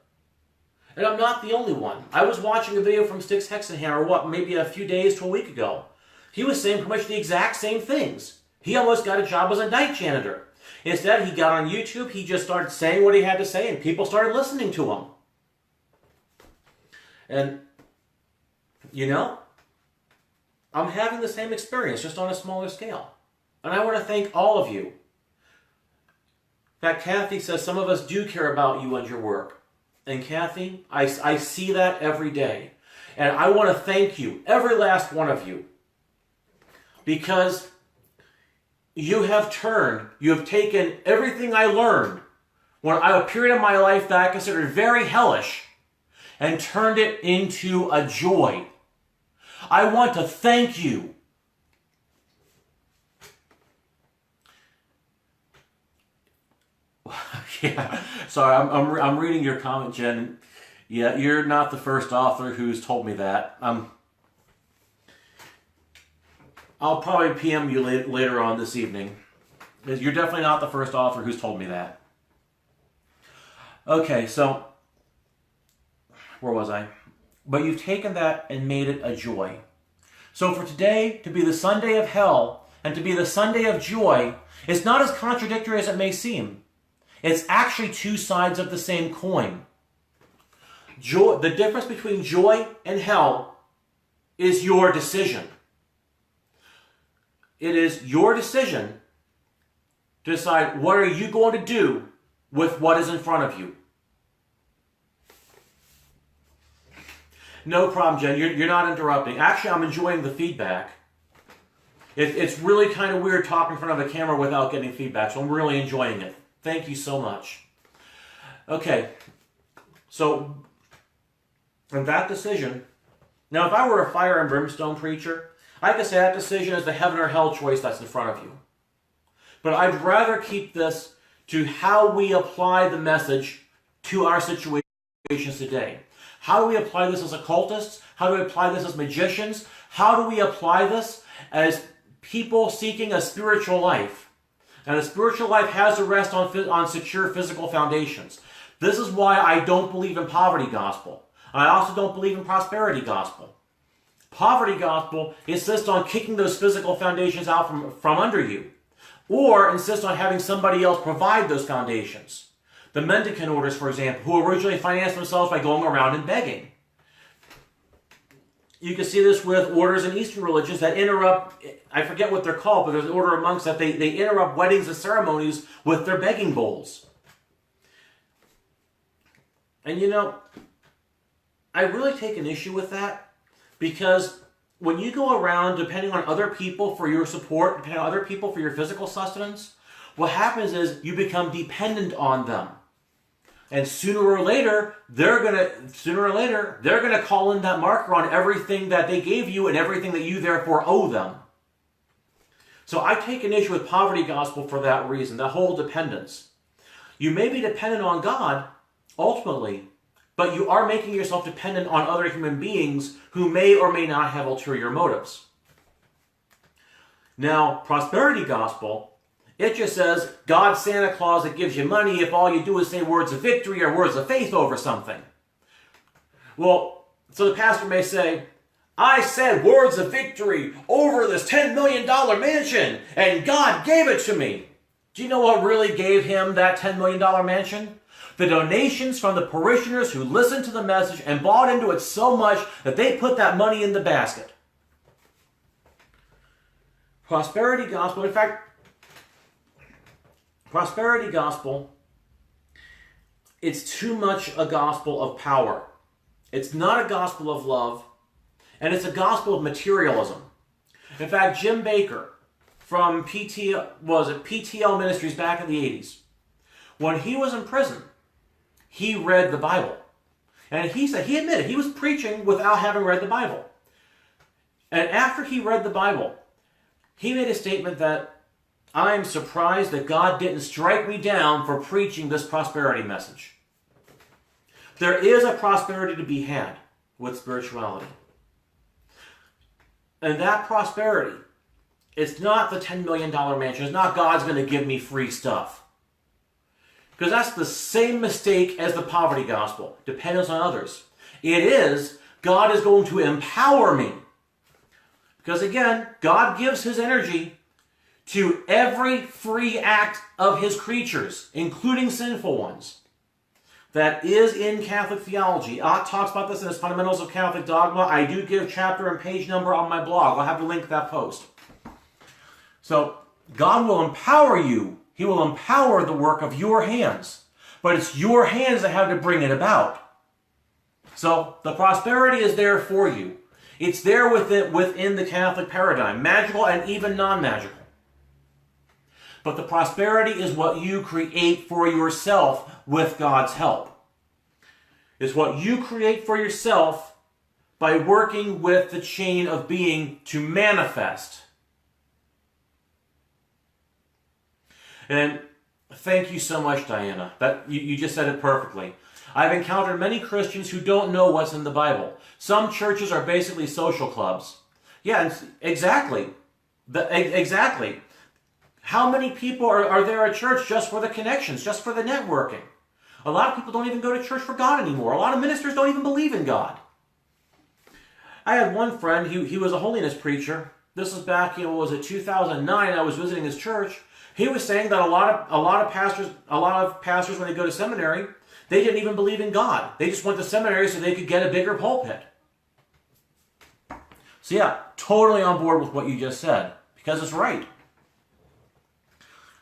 And I'm not the only one. I was watching a video from Styx Hexenhammer, maybe a few days to a week ago. He was saying pretty much the exact same things. He almost got a job as a night janitor. Instead, he got on YouTube, he just started saying what he had to say, and people started listening to him. And, you know, I'm having the same experience, just on a smaller scale. And I want to thank all of you. In fact, Kathy says some of us do care about you and your work. And Kathy, I see that every day. And I want to thank you, every last one of you. Because you have taken everything I learned when a period of my life that I considered very hellish and turned it into a joy. I want to thank you. Yeah, sorry, I'm reading your comment, Jen. Yeah, you're not the first author who's told me that. I'll probably PM you later on this evening. You're definitely not the first author who's told me that. Okay, so where was I? But you've taken that and made it a joy. So for today to be the Sunday of hell and to be the Sunday of joy, it's not as contradictory as it may seem. It's actually two sides of the same coin. Joy, the difference between joy and hell is your decision. It is your decision to decide what are you going to do with what is in front of you. No problem, Jen. You're not interrupting. Actually, I'm enjoying the feedback. It's really kind of weird talking in front of a camera without getting feedback, so I'm really enjoying it. Thank you so much. Okay, so in that decision, now if I were a fire and brimstone preacher, I could say that decision is the heaven or hell choice that's in front of you. But I'd rather keep this to how we apply the message to our situations today. How do we apply this as occultists? How do we apply this as magicians? How do we apply this as people seeking a spiritual life. And a spiritual life has to rest on secure physical foundations. This is why I don't believe in poverty gospel. I also don't believe in prosperity gospel. Poverty gospel insists on kicking those physical foundations out from under you, or insists on having somebody else provide those foundations. The mendicant orders, for example, who originally financed themselves by going around and begging. You can see this with orders in Eastern religions that interrupt, I forget what they're called, but there's an order of monks that they interrupt weddings and ceremonies with their begging bowls. And you know, I really take an issue with that, because when you go around depending on other people for your support, depending on other people for your physical sustenance, what happens is you become dependent on them. And sooner or later, they're gonna call in that marker on everything that they gave you and everything that you therefore owe them. So I take an issue with poverty gospel for that reason, that whole dependence. You may be dependent on God, ultimately, but you are making yourself dependent on other human beings who may or may not have ulterior motives. Now, prosperity gospel, it just says, God's Santa Claus that gives you money if all you do is say words of victory or words of faith over something. Well, so the pastor may say, I said words of victory over this $10 million mansion, and God gave it to me. Do you know what really gave him that $10 million mansion? The donations from the parishioners who listened to the message and bought into it so much that they put that money in the basket. Prosperity gospel, in fact, prosperity gospel, it's too much a gospel of power. It's not a gospel of love, and it's a gospel of materialism. In fact, Jim Bakker from PTL Ministries back in the 80s, when he was in prison, he read the Bible. And he admitted he was preaching without having read the Bible. And after he read the Bible, he made a statement that, I'm surprised that God didn't strike me down for preaching this prosperity message. There is a prosperity to be had with spirituality. And that prosperity, it's not the $10 million mansion. It's not God's going to give me free stuff. Because that's the same mistake as the poverty gospel. Dependence on others. It is, God is going to empower me. Because again, God gives his energy to every free act of his creatures, including sinful ones. That is in Catholic theology. Ott talks about this in his Fundamentals of Catholic Dogma. I do give chapter and page number on my blog. I'll have to link that post. So, God will empower you. He will empower the work of your hands. But it's your hands that have to bring it about. So, the prosperity is there for you. It's there within the Catholic paradigm, magical and even non-magical. But the prosperity is what you create for yourself with God's help. It's what you create for yourself by working with the chain of being to manifest. And thank you so much, Diana. You just said it perfectly. I've encountered many Christians who don't know what's in the Bible. Some churches are basically social clubs. Yeah, exactly. Exactly. How many people are there at church just for the connections, just for the networking? A lot of people don't even go to church for God anymore. A lot of ministers don't even believe in God. I had one friend, he was a holiness preacher. This was back, 2009, I was visiting his church. He was saying that a lot of pastors when they go to seminary, they didn't even believe in God. They just went to seminary so they could get a bigger pulpit. So yeah, totally on board with what you just said, because it's right.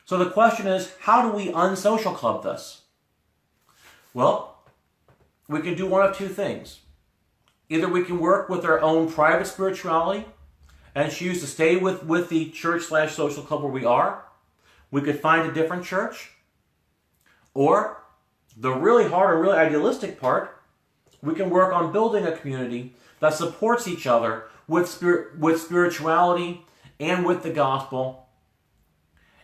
So the question is, how do we unsocial club this? Well, we can do one of two things. Either we can work with our own private spirituality and choose to stay with the church/social club where we are. We could find a different church. Or, the really hard or really idealistic part, we can work on building a community that supports each other with spirituality and with the gospel,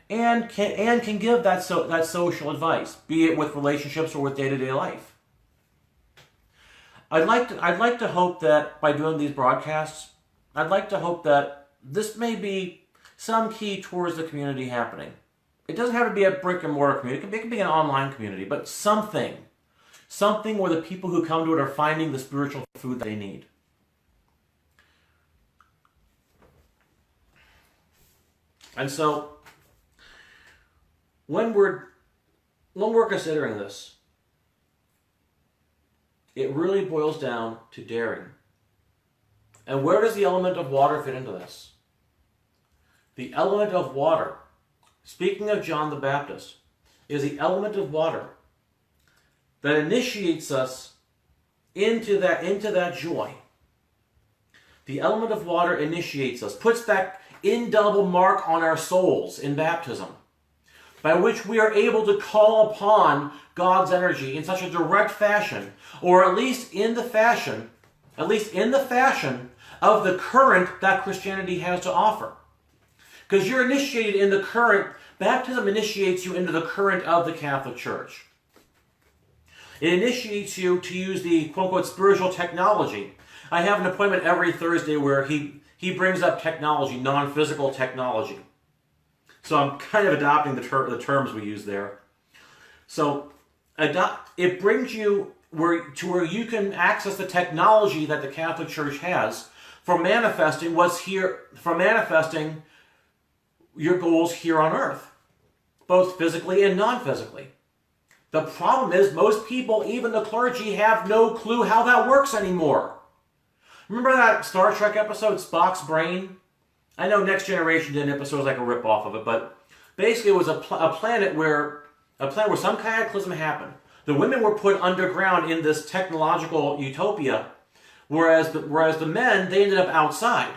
and can give that social advice, be it with relationships or with day-to-day life. I'd like to hope that by doing these broadcasts, I'd like to hope that this may be some key towards the community happening. It doesn't have to be a brick and mortar community. It can be an online community, but something where the people who come to it are finding the spiritual food they need. And so, when we're considering this, it really boils down to daring. And where does the element of water fit into this? The element of water, speaking of John the Baptist, is the element of water that initiates us into that joy. The element of water initiates us, puts that indelible mark on our souls in baptism, by which we are able to call upon God's energy in such a direct fashion, or at least in the fashion of the current that Christianity has to offer. Because you're initiated in the current, baptism initiates you into the current of the Catholic Church. It initiates you to use the quote-unquote spiritual technology. I have an appointment every Thursday where he brings up technology, non-physical technology. So I'm kind of adopting the terms we use there. So it brings you to where you can access the technology that the Catholic Church has for manifesting your goals here on earth, both physically and non-physically. The problem is most people, even the clergy, have no clue how that works anymore. Remember that Star Trek episode, Spock's Brain? I know Next Generation did an episode like a rip-off of it, but basically it was a planet where some cataclysm happened. The women were put underground in this technological utopia, whereas the men, they ended up outside.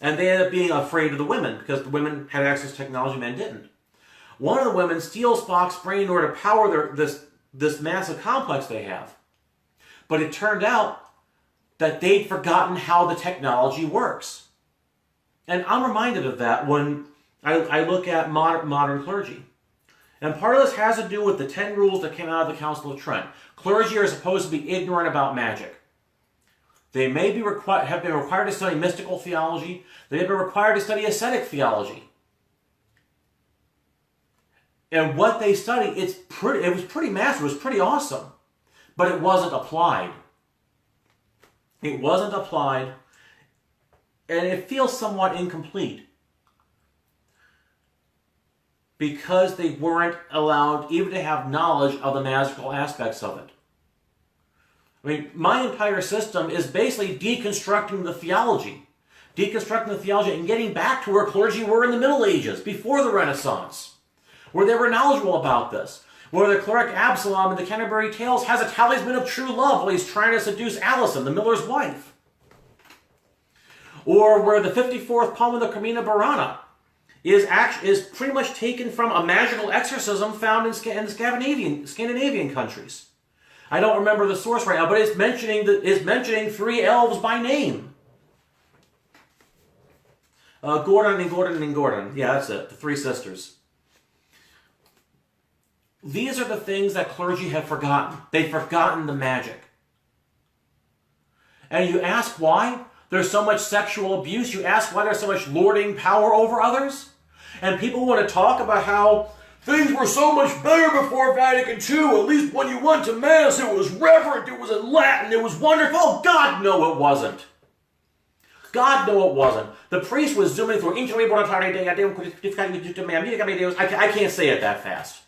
And they ended up being afraid of the women, because the women had access to technology, men didn't. One of the women steals Spock's brain in order to power this massive complex they have. But it turned out that they'd forgotten how the technology works. And I'm reminded of that when I look at modern clergy. And part of this has to do with the 10 rules that came out of the Council of Trent. Clergy are supposed to be ignorant about magic. They may be have been required to study mystical theology. They have been required to study ascetic theology. And what they studied, it was pretty massive, it was pretty awesome. But it wasn't applied. It wasn't applied, and it feels somewhat incomplete. Because they weren't allowed even to have knowledge of the magical aspects of it. I mean, my entire system is basically deconstructing the theology. Deconstructing the theology and getting back to where clergy were in the Middle Ages, before the Renaissance, where they were knowledgeable about this. Where the cleric Absalom in the Canterbury Tales has a talisman of true love while he's trying to seduce Alison, the miller's wife. Or where the 54th poem of the Carmina Burana is pretty much taken from a magical exorcism found in the Scandinavian countries. I don't remember the source right now, but it's mentioning 3 elves by name. Gordon and Gordon and Gordon. Yeah, that's it. The 3 sisters. These are the things that clergy have forgotten. They've forgotten the magic. And you ask why there's so much sexual abuse. You ask why there's so much lording power over others. And people want to talk about how things were so much better before Vatican II. At least when you went to Mass, it was reverent, it was in Latin, it was wonderful. Oh, God, no, it wasn't. God, no, it wasn't. The priest was zooming through. I can't say it that fast.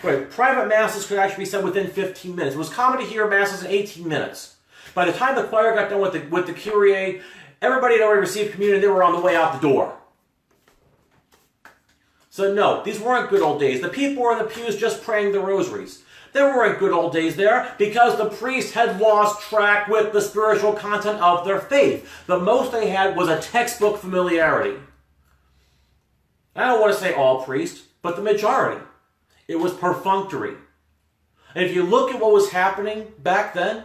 Right, private masses could actually be said within 15 minutes. It was common to hear masses in 18 minutes. By the time the choir got done with the Kyrie, everybody had already received communion. They were on the way out the door. So no, these weren't good old days. The people were in the pews just praying the rosaries. There weren't good old days there because the priest had lost track with the spiritual content of their faith. The most they had was a textbook familiarity. I don't want to say all priests, but the majority. It was perfunctory. And if you look at what was happening back then,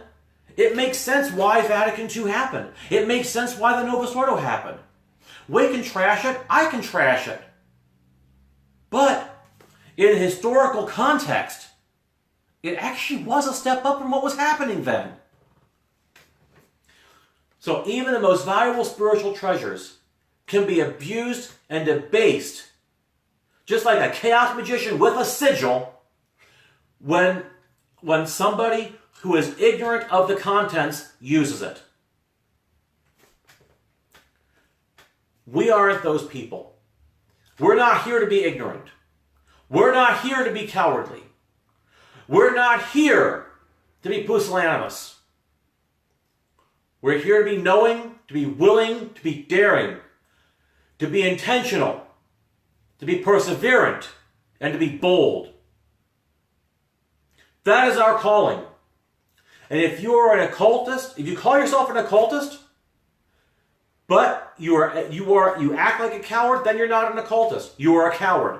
it makes sense why Vatican II happened. It makes sense why the Novus Ordo happened. We can trash it. I can trash it. But in historical context, it actually was a step up from what was happening then. So even the most valuable spiritual treasures can be abused and debased, just like a chaos magician with a sigil, when somebody who is ignorant of the contents uses it. We aren't those people. We're not here to be ignorant. We're not here to be cowardly. We're not here to be pusillanimous. We're here to be knowing, to be willing, to be daring, to be intentional, to be perseverant, and to be bold. That is our calling. And if you are an occultist, if you call yourself an occultist, but you act like a coward, then you're not an occultist. You are a coward.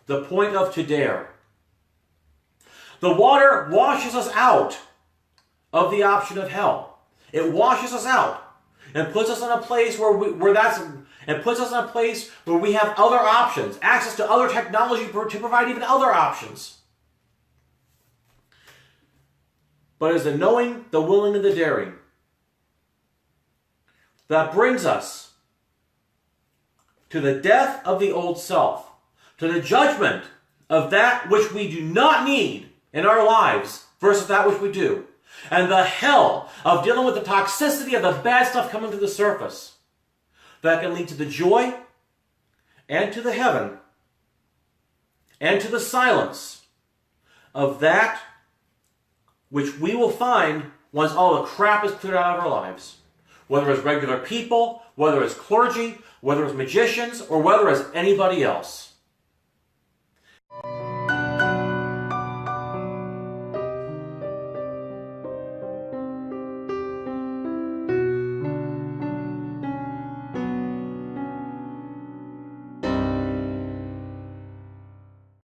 The point of to dare. The water washes us out of the option of hell. It washes us out and puts us in a place where we have other options, access to other technology to provide even other options. But it's the knowing, the willing, and the daring that brings us to the death of the old self, to the judgment of that which we do not need in our lives versus that which we do, and the hell of dealing with the toxicity of the bad stuff coming to the surface that can lead to the joy and to the heaven and to the silence of that which we will find once all the crap is cleared out of our lives. Whether it's regular people, whether it's clergy, whether it's magicians, or whether it's anybody else.